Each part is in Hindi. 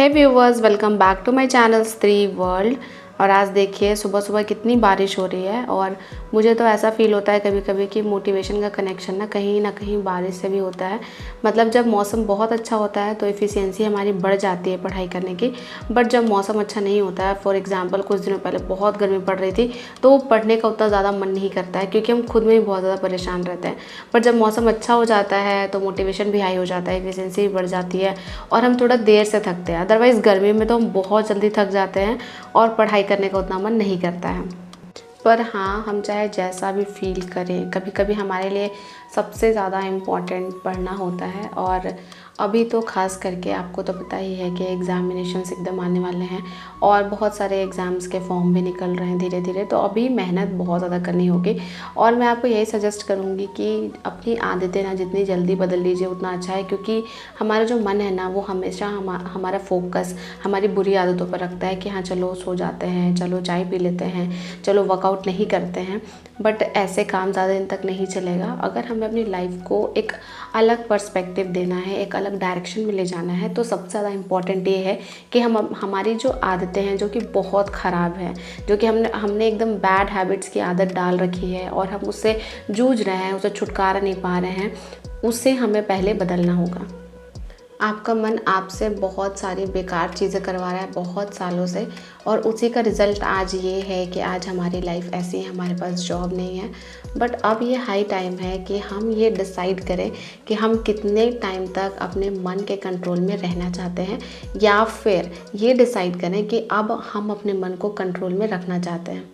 Hey viewers, welcome back to my channel Stree World. और आज देखिए सुबह सुबह कितनी बारिश हो रही है और मुझे तो ऐसा फील होता है कभी कभी कि मोटिवेशन का कनेक्शन ना कहीं बारिश से भी होता है। मतलब जब मौसम बहुत अच्छा होता है तो एफिशिएंसी हमारी बढ़ जाती है पढ़ाई करने की। बट जब मौसम अच्छा नहीं होता है, फॉर एग्जांपल कुछ दिनों पहले बहुत गर्मी पड़ रही थी, तो पढ़ने का उतना ज़्यादा मन नहीं करता है क्योंकि हम खुद में भी बहुत ज़्यादा परेशान रहते हैं। पर जब मौसम अच्छा हो जाता है तो मोटिवेशन भी हाई हो जाता है, एफिशिएंसी भी बढ़ जाती है और हम थोड़ा देर से थकते हैं। अदरवाइज़ गर्मी में तो हम बहुत जल्दी थक जाते हैं और पढ़ाई करने का उतना मन नहीं करता है। पर हाँ, हम चाहे जैसा भी फील करें, कभी कभी हमारे लिए सबसे ज़्यादा इम्पॉर्टेंट पढ़ना होता है। और अभी तो ख़ास करके आपको तो पता ही है कि एग्ज़ामिनेशंस एकदम आने वाले हैं और बहुत सारे एग्ज़ाम्स के फॉर्म भी निकल रहे हैं धीरे धीरे, तो अभी मेहनत बहुत ज़्यादा करनी होगी। और मैं आपको यही सजेस्ट करूँगी कि अपनी आदतें ना जितनी जल्दी बदल लीजिए उतना अच्छा है, क्योंकि हमारा जो मन है ना वो हमेशा हमारा फोकस हमारी बुरी आदतों पर रखता है कि हाँ चलो सो जाते हैं, चलो चाय पी लेते हैं, चलो वर्कआउट नहीं करते हैं। बट ऐसे काम ज़्यादा दिन तक नहीं चलेगा। अगर हमें अपनी लाइफ को एक अलग पर्सपेक्टिव देना है, एक अलग डायरेक्शन में ले जाना है, तो सबसे ज़्यादा इम्पॉर्टेंट ये है कि हम हमारी जो आदतें हैं जो कि बहुत ख़राब हैं, जो कि हमने एकदम बैड हैबिट्स की आदत डाल रखी है और हम उससे जूझ रहे हैं, उसे छुटकारा नहीं पा रहे हैं, उससे हमें पहले बदलना होगा। आपका मन आपसे बहुत सारी बेकार चीज़ें करवा रहा है बहुत सालों से, और उसी का रिज़ल्ट आज ये है कि आज हमारी लाइफ ऐसी है, हमारे पास जॉब नहीं है। बट अब ये हाई टाइम है कि हम ये डिसाइड करें कि हम कितने टाइम तक अपने मन के कंट्रोल में रहना चाहते हैं, या फिर ये डिसाइड करें कि अब हम अपने मन को कंट्रोल में रखना चाहते हैं।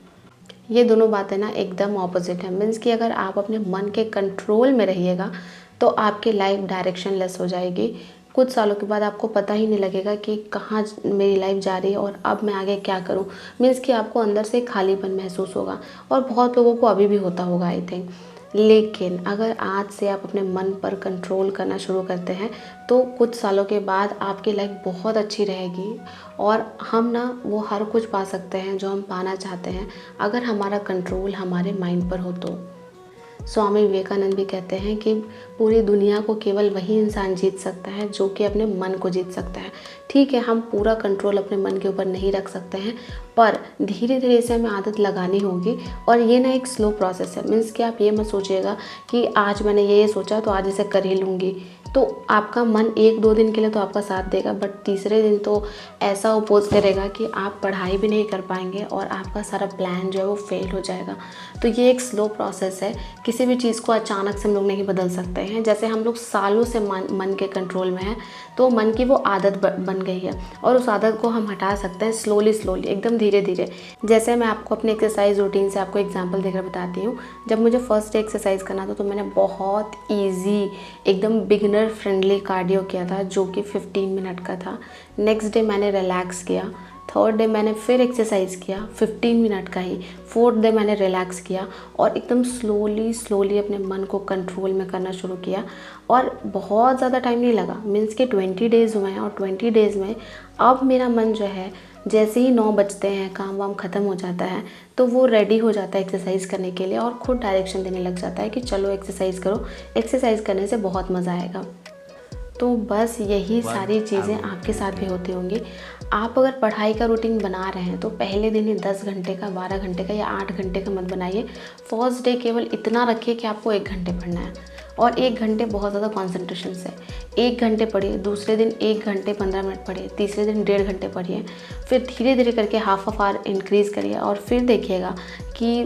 ये दोनों बातें ना एकदम ऑपोजिट है। मीन्स कि अगर आप अपने मन के कंट्रोल में रहिएगा तो आपकी लाइफ डायरेक्शन लेस हो जाएगी। कुछ सालों के बाद आपको पता ही नहीं लगेगा कि कहाँ मेरी लाइफ जा रही है और अब मैं आगे क्या करूँ। मीन्स कि आपको अंदर से खालीपन महसूस होगा और बहुत लोगों को अभी भी होता होगा आई थिंक। लेकिन अगर आज से आप अपने मन पर कंट्रोल करना शुरू करते हैं तो कुछ सालों के बाद आपकी लाइफ बहुत अच्छी रहेगी और हम ना वो हर कुछ पा सकते हैं जो हम पाना चाहते हैं, अगर हमारा कंट्रोल हमारे माइंड पर हो तो। स्वामी विवेकानंद भी कहते हैं कि पूरी दुनिया को केवल वही इंसान जीत सकता है जो कि अपने मन को जीत सकता है। ठीक है, हम पूरा कंट्रोल अपने मन के ऊपर नहीं रख सकते हैं, पर धीरे धीरे इसे हमें आदत लगानी होगी। और ये ना एक स्लो प्रोसेस है। मीन्स कि आप ये मत सोचिएगा कि आज मैंने ये सोचा तो आज इसे कर ही लूँगी, तो आपका मन एक दो दिन के लिए तो आपका साथ देगा, बट तीसरे दिन तो ऐसा अपोज करेगा कि आप पढ़ाई भी नहीं कर पाएंगे और आपका सारा प्लान जो है वो फेल हो जाएगा। तो ये एक स्लो प्रोसेस है। किसी भी चीज़ को अचानक से हम लोग नहीं बदल सकते हैं। जैसे हम लोग सालों से मन के कंट्रोल में हैं, तो मन की वो आदत बन गई है और उस आदत को हम हटा सकते हैं स्लोली स्लोली, एकदम धीरे धीरे। जैसे मैं आपको अपने एक्सरसाइज रूटीन से आपको एग्जांपल देकर बताती हूँ। जब मुझे फर्स्ट डे एक्सरसाइज करना था तो मैंने बहुत ईजी एकदम बिगिनर फ्रेंडली कार्डियो किया था जो कि 15 मिनट का था। नेक्स्ट डे मैंने रिलैक्स किया। थर्ड डे मैंने फिर एक्सरसाइज किया 15 मिनट का ही। फोर्थ डे मैंने रिलैक्स किया और एकदम स्लोली स्लोली अपने मन को कंट्रोल में करना शुरू किया। और बहुत ज़्यादा टाइम नहीं लगा, मीन्स के 20 डेज़ हुए हैं और 20 डेज़ में अब मेरा मन जो है जैसे ही 9 बजते हैं, काम वाम ख़त्म हो जाता है, तो वो रेडी हो जाता है एक्सरसाइज करने के लिए और खुद डायरेक्शन देने लग जाता है कि चलो एक्सरसाइज करो, एक्सरसाइज करने से बहुत मज़ा आएगा। तो बस यही सारी चीज़ें आपके साथ भी होती होंगी। आप अगर पढ़ाई का रूटीन बना रहे हैं तो पहले दिन ही 10 घंटे का, 12 घंटे का या 8 घंटे का मत बनाइए। फर्स्ट डे केवल इतना रखिए कि आपको 1 घंटे पढ़ना है और 1 घंटे बहुत ज़्यादा कॉन्सेंट्रेशन से 1 घंटे पढ़िए। दूसरे दिन 1 घंटे 15 मिनट पढ़िए। तीसरे दिन 1.5 घंटे पढ़िए। फिर धीरे धीरे करके हाफ ऑफ आवर इंक्रीज़ करिए और फिर देखिएगा कि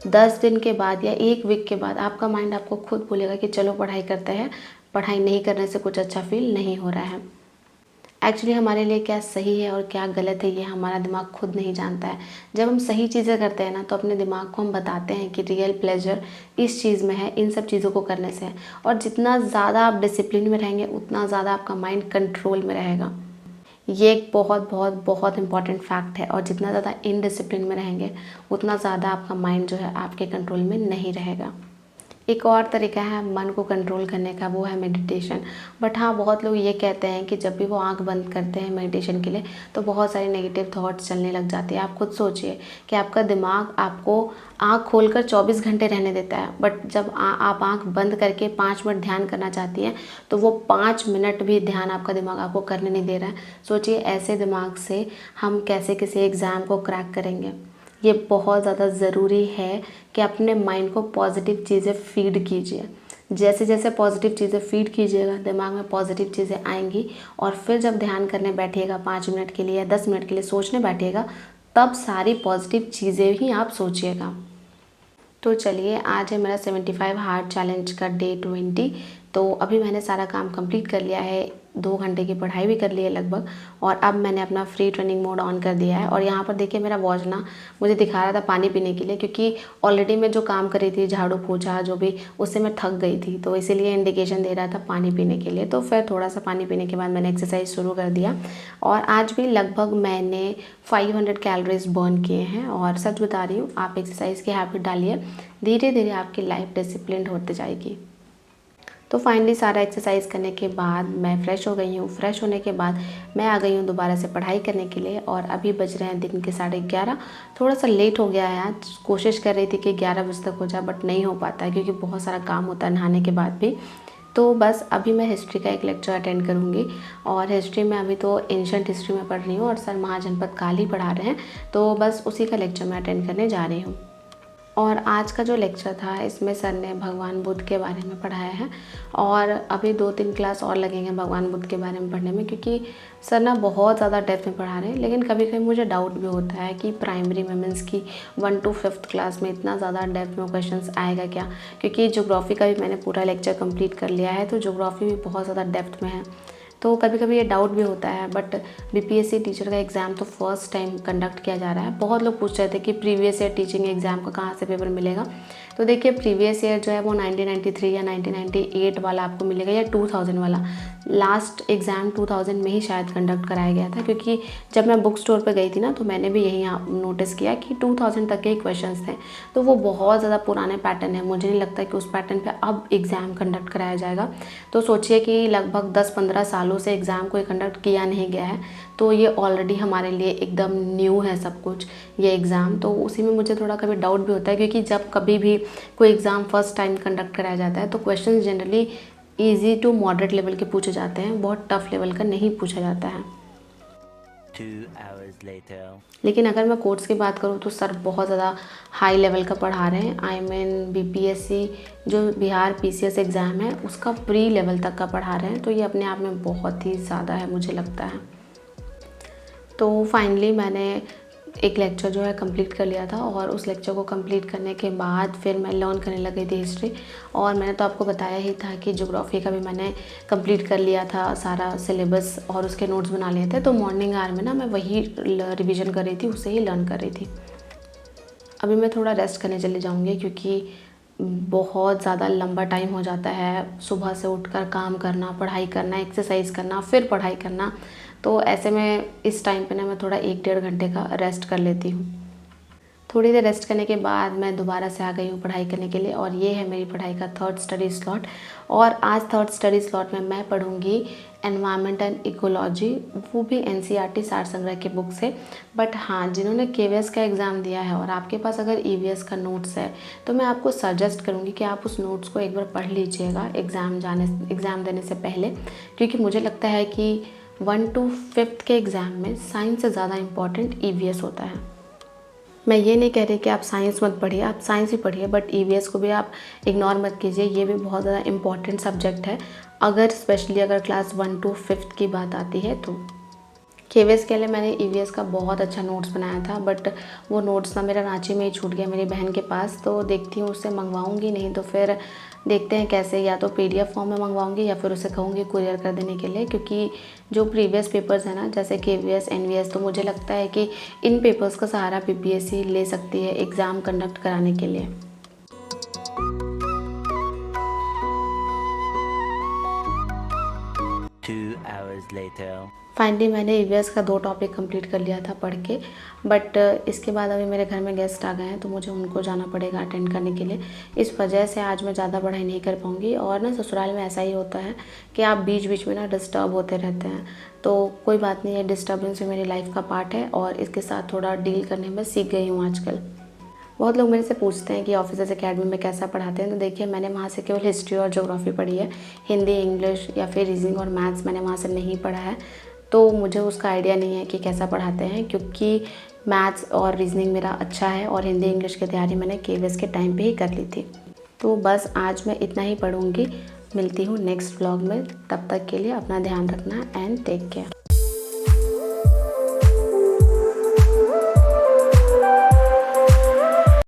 10 दिन के बाद या 1 वीक के बाद आपका माइंड आपको खुद बोलेगा कि चलो पढ़ाई करते हैं। पढ़ाई नहीं करने से कुछ अच्छा फील नहीं हो रहा है। एक्चुअली हमारे लिए क्या सही है और क्या गलत है ये हमारा दिमाग खुद नहीं जानता है। जब हम सही चीज़ें करते हैं ना तो अपने दिमाग को हम बताते हैं कि रियल प्लेजर इस चीज़ में है, इन सब चीज़ों को करने से है। और जितना ज़्यादा आप डिसिप्लिन में रहेंगे उतना ज़्यादा आपका माइंड कंट्रोल में रहेगा। ये एक बहुत बहुत बहुत इंपॉर्टेंट फैक्ट है। और जितना ज़्यादा इनडिसिप्लिन में रहेंगे उतना ज़्यादा आपका माइंड जो है आपके कंट्रोल में नहीं रहेगा। एक और तरीका है मन को कंट्रोल करने का, वो है मेडिटेशन। बट हाँ, बहुत लोग ये कहते हैं कि जब भी वो आंख बंद करते हैं मेडिटेशन के लिए तो बहुत सारी नेगेटिव थॉट्स चलने लग जाती है। आप खुद सोचिए कि आपका दिमाग आपको आंख खोलकर 24 घंटे रहने देता है, बट जब आप आंख बंद करके 5 मिनट ध्यान करना चाहती हैं तो वो 5 मिनट भी ध्यान आपका दिमाग आपको करने नहीं दे रहा है। सोचिए ऐसे दिमाग से हम कैसे किसी एग्ज़ाम को क्रैक करेंगे। ये बहुत ज़्यादा ज़रूरी है कि अपने माइंड को पॉजिटिव चीज़ें फीड कीजिए। जैसे जैसे पॉजिटिव चीज़ें फीड कीजिएगा दिमाग में पॉजिटिव चीज़ें आएंगी, और फिर जब ध्यान करने बैठिएगा 5 मिनट के लिए या 10 मिनट के लिए सोचने बैठिएगा, तब सारी पॉजिटिव चीज़ें ही आप सोचिएगा। तो चलिए, आज है मेरा 75 हार्ड चैलेंज का डे 20। तो अभी मैंने सारा काम कंप्लीट कर लिया है, 2 घंटे की पढ़ाई भी कर ली है लगभग, और अब मैंने अपना फ्री ट्रेनिंग मोड ऑन कर दिया है। और यहाँ पर देखिए मेरा वॉच ना मुझे दिखा रहा था पानी पीने के लिए, क्योंकि ऑलरेडी मैं जो काम कर रही थी, झाड़ू पोछा जो भी, उससे मैं थक गई थी, तो इसीलिए इंडिकेशन दे रहा था पानी पीने के लिए। तो फिर थोड़ा सा पानी पीने के बाद मैंने एक्सरसाइज शुरू कर दिया, और आज भी लगभग मैंने 500 कैलोरीज बर्न किए हैं। और सच बता रही हूँ, आप एक्सरसाइज की हैबिट डालिए, धीरे धीरे आपकी लाइफ डिसिप्लिन होते जाएगी। तो फाइनली सारा एक्सरसाइज करने के बाद मैं फ़्रेश हो गई हूँ। फ्रेश होने के बाद मैं आ गई हूँ दोबारा से पढ़ाई करने के लिए, और अभी बज रहे हैं दिन के 11:30। थोड़ा सा लेट हो गया है आज, कोशिश कर रही थी कि 11 बजे तक हो जाए, बट नहीं हो पाता है क्योंकि बहुत सारा काम होता है नहाने के बाद भी। तो बस अभी मैं हिस्ट्री का एक लेक्चर अटेंड करूँगी, और हिस्ट्री में अभी तो एंशंट हिस्ट्री में पढ़ रही हूँ और सर महाजनपद काल ही पढ़ा रहे हैं, तो बस उसी का लेक्चर मैं अटेंड करने जा रही हूँ। और आज का जो लेक्चर था इसमें सर ने भगवान बुद्ध के बारे में पढ़ाया है, और अभी 2-3 क्लास और लगेंगे भगवान बुद्ध के बारे में पढ़ने में, क्योंकि सर ना बहुत ज़्यादा डेप्थ में पढ़ा रहे हैं। लेकिन कभी कभी मुझे डाउट भी होता है कि प्राइमरी में मीन्स की 1 to 5th क्लास में इतना ज़्यादा डेप्थ में क्वेश्चंस आएगा क्या, क्योंकि ज्योग्राफी का भी मैंने पूरा लेक्चर कंप्लीट कर लिया है, तो ज्योग्राफी भी बहुत ज़्यादा डेप्थ में है। तो कभी कभी ये डाउट भी होता है। बट बीपीएससी टीचर का एग्ज़ाम तो फर्स्ट टाइम कंडक्ट किया जा रहा है। बहुत लोग पूछ रहे थे कि प्रीवियस ईयर टीचिंग एग्ज़ाम का कहाँ से पेपर मिलेगा। तो देखिए, प्रीवियस ईयर जो है वो 1993 या 1998 वाला आपको मिलेगा, या 2000 वाला। लास्ट एग्ज़ाम 2000 में ही शायद कंडक्ट कराया गया था, क्योंकि जब मैं बुक स्टोर पर गई थी ना, तो मैंने भी यही नोटिस किया कि 2000 तक के ही क्वेश्चंस थे। तो वो बहुत ज़्यादा पुराने पैटर्न है, मुझे नहीं लगता कि उस पैटर्न पे अब एग्ज़ाम कंडक्ट कराया जाएगा। तो सोचिए कि लगभग 10-15 सालों से एग्ज़ाम कोई कंडक्ट किया नहीं गया है, तो ये ऑलरेडी हमारे लिए एकदम न्यू है सब कुछ, ये एग्ज़ाम। तो उसी में मुझे थोड़ा कभी डाउट भी होता है, क्योंकि जब कभी भी कोई एग्ज़ाम फर्स्ट टाइम कंडक्ट कराया जाता है तो question generally easy to moderate level के पूछे जाते हैं, बहुत टफ लेवल का नहीं पूछा जाता है। 2 hours later. लेकिन अगर मैं कोर्स की बात करूँ तो सर बहुत ज़्यादा हाई लेवल का पढ़ा रहे हैं। आई मीन बीपीएससी जो बिहार पीसीएस एग्ज़ाम है उसका प्री लेवल तक का पढ़ा रहे हैं, तो ये अपने आप में बहुत ही ज़्यादा है मुझे लगता है। तो फाइनली मैंने एक लेक्चर जो है कंप्लीट कर लिया था, और उस लेक्चर को कंप्लीट करने के बाद फिर मैं लर्न करने लग गई थी हिस्ट्री। और मैंने तो आपको बताया ही था कि ज्योग्राफी का भी मैंने कंप्लीट कर लिया था सारा सिलेबस, और उसके नोट्स बना लिए थे। तो मॉर्निंग आवर में ना मैं वही रिवीजन कर रही थी, उससे ही लर्न कर रही थी। अभी मैं थोड़ा रेस्ट करने चली जाऊँगी, क्योंकि बहुत ज़्यादा लंबा टाइम हो जाता है सुबह से उठकर काम करना, पढ़ाई करना, एक्सरसाइज करना, फिर पढ़ाई करना। तो ऐसे में इस टाइम पे ना मैं थोड़ा 1-1.5 घंटे का रेस्ट कर लेती हूँ। थोड़ी देर रेस्ट करने के बाद मैं दोबारा से आ गई हूँ पढ़ाई करने के लिए, और ये है मेरी पढ़ाई का 3rd स्टडी स्लॉट। और आज 3rd स्टडी स्लॉट में मैं पढ़ूँगी एनवायरनमेंट एंड इकोलॉजी, वो भी एनसीईआरटी सार संग्रह के बुक से। बट हाँ, जिन्होंने केवीएस का एग्ज़ाम दिया है और आपके पास अगर ईवीएस का नोट्स है, तो मैं आपको सजेस्ट करूँगी कि आप उस नोट्स को एक बार पढ़ लीजिएगा एग्ज़ाम देने से पहले, क्योंकि मुझे लगता है कि 1 to 5th के एग्ज़ाम में साइंस से ज़्यादा इम्पॉर्टेंट ईवीएस होता है। मैं ये नहीं कह रही कि आप साइंस मत पढ़िए, आप साइंस ही पढ़िए, बट ईवीएस को भी आप इग्नोर मत कीजिए। ये भी बहुत ज़्यादा इम्पॉर्टेंट सब्जेक्ट है, अगर स्पेशली अगर क्लास 1 to 5th की बात आती है तो। केवीएस के लिए मैंने ईवीएस का बहुत अच्छा नोट्स बनाया था, बट वो नोट्स ना मेरा रांची में ही छूट गया मेरी बहन के पास। तो देखती हूँ उससे मंगवाऊँगी, नहीं तो फिर देखते हैं कैसे, या तो पीडीएफ फॉर्म में मंगवाऊँगी या फिर उसे कहूँगी कुरियर कर देने के लिए। क्योंकि जो प्रीवियस पेपर्स हैं ना, जैसे केवीएस, एनवीएस, तो मुझे लगता है कि इन पेपर्स का सहारा बीपीएससी ले सकती है एग्ज़ाम कंडक्ट कराने के लिए। 2 hours later. फाइनली मैंने ईवीएस का 2 टॉपिक कंप्लीट कर लिया था पढ़ के, बट इसके बाद अभी मेरे घर में गेस्ट आ गए हैं तो मुझे उनको जाना पड़ेगा अटेंड करने के लिए। इस वजह से आज मैं ज़्यादा पढ़ाई नहीं कर पाऊँगी। और ना ससुराल में ऐसा ही होता है कि आप बीच बीच में ना डिस्टर्ब होते रहते हैं, तो कोई बात नहीं है, डिस्टर्बेंस भी मेरी लाइफ का पार्ट है और इसके साथ थोड़ा डील करने में सीख गई हूँ आजकल। बहुत लोग मेरे से पूछते हैं कि ऑफिसर्स एकेडमी में कैसा पढ़ाते हैं, तो देखिए मैंने वहाँ से केवल हिस्ट्री और ज्योग्राफी पढ़ी है। हिंदी, इंग्लिश या फिर रीजनिंग और मैथ्स मैंने वहाँ से नहीं पढ़ा है, तो मुझे उसका आइडिया नहीं है कि कैसा पढ़ाते हैं, क्योंकि मैथ्स और रीजनिंग मेरा अच्छा है और हिंदी इंग्लिश की तैयारी मैंने केवीएस के टाइम पे ही कर ली थी। तो बस आज मैं इतना ही पढ़ूँगी। मिलती हूँ नेक्स्ट व्लॉग में, तब तक के लिए अपना ध्यान रखना एंड टेक केयर।